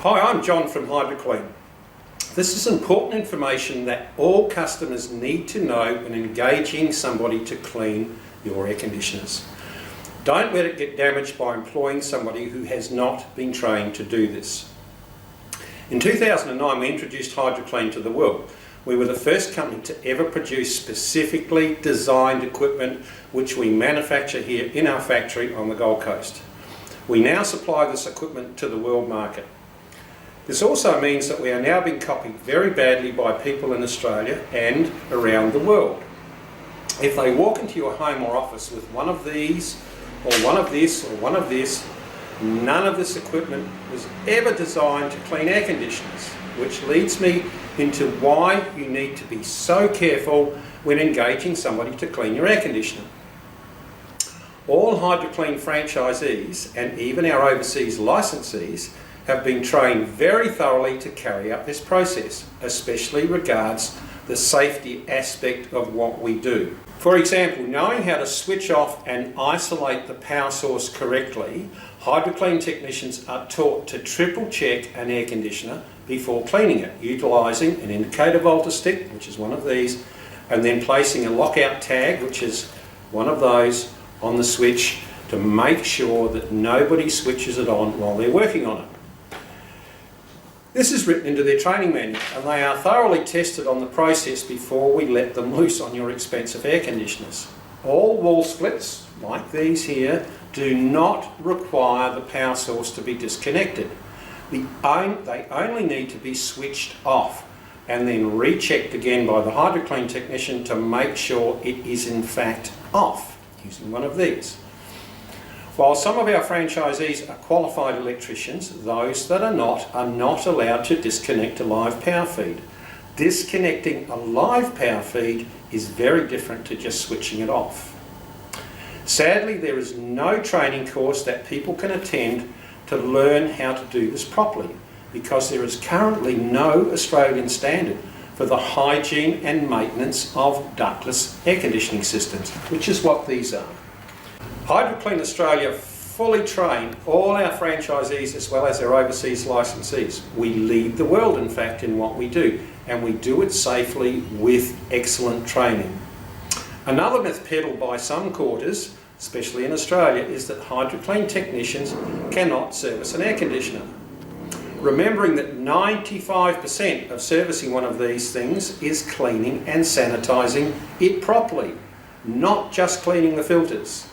Hi, I'm John from HydroKleen. This is important information that all customers need to know when engaging somebody to clean your air conditioners. Don't let it get damaged by employing somebody who has not been trained to do this. In 2009 we introduced HydroKleen to the world. We were the first company to ever produce specifically designed equipment which we manufacture here in our factory on the Gold Coast. We now supply this equipment to the world market. This also means that we are now being copied very badly by people in Australia and around the world. If they walk into your home or office with one of these, or one of this, or one of this, none of this equipment was ever designed to clean air conditioners, which leads me into why you need to be so careful when engaging somebody to clean your air conditioner. All HydroKleen franchisees and even our overseas licensees have been trained very thoroughly to carry out this process, especially regards the safety aspect of what we do. For example, knowing how to switch off and isolate the power source correctly, HydroKleen technicians are taught to triple check an air conditioner before cleaning it, utilising an indicator voltage stick, which is one of these, and then placing a lockout tag, which is one of those, on the switch to make sure that nobody switches it on while they're working on it. This is written into their training manual, and they are thoroughly tested on the process before we let them loose on your expensive air conditioners. All wall splits, like these here, do not require the power source to be disconnected. They only need to be switched off and then rechecked again by the HydroKleen technician to make sure it is in fact off, using one of these. While some of our franchisees are qualified electricians, those that are not allowed to disconnect a live power feed. Disconnecting a live power feed is very different to just switching it off. Sadly, there is no training course that people can attend to learn how to do this properly, because there is currently no Australian standard for the hygiene and maintenance of ductless air conditioning systems, which is what these are. HydroKleen Australia fully train all our franchisees as well as our overseas licensees. We lead the world, in fact, in what we do, and we do it safely with excellent training. Another myth peddled by some quarters, especially in Australia, is that HydroKleen technicians cannot service an air conditioner. Remembering that 95% of servicing one of these things is cleaning and sanitising it properly, not just cleaning the filters.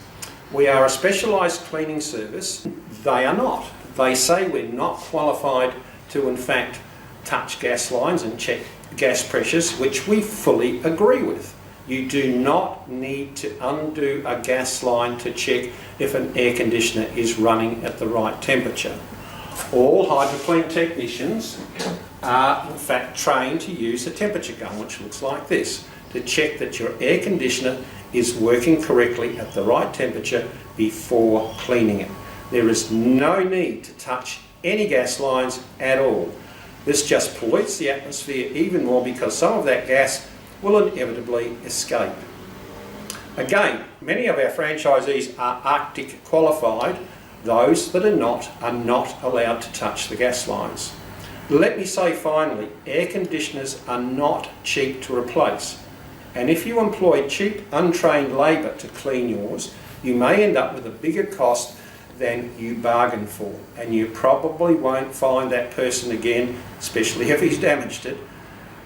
We are a specialised cleaning service. They are not. They say we're not qualified to in fact touch gas lines and check gas pressures, which we fully agree with. You do not need to undo a gas line to check if an air conditioner is running at the right temperature. All HydroKleen technicians are in fact trained to use a temperature gun, which looks like this, to check that your air conditioner is working correctly at the right temperature before cleaning it. There is no need to touch any gas lines at all. This just pollutes the atmosphere even more because some of that gas will inevitably escape. Again, many of our franchisees are Arctic qualified. Those that are not allowed to touch the gas lines. Let me say finally, air conditioners are not cheap to replace. And if you employ cheap, untrained labour to clean yours, you may end up with a bigger cost than you bargained for. And you probably won't find that person again, especially if he's damaged it.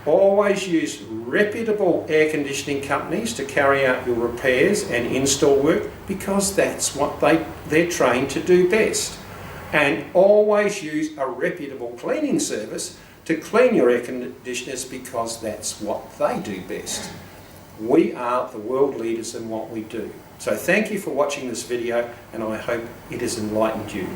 Always use reputable air conditioning companies to carry out your repairs and install work, because that's what they're trained to do best. And always use a reputable cleaning service to clean your air conditioners, because that's what they do best. We are the world leaders in what we do. So thank you for watching this video, and I hope it has enlightened you.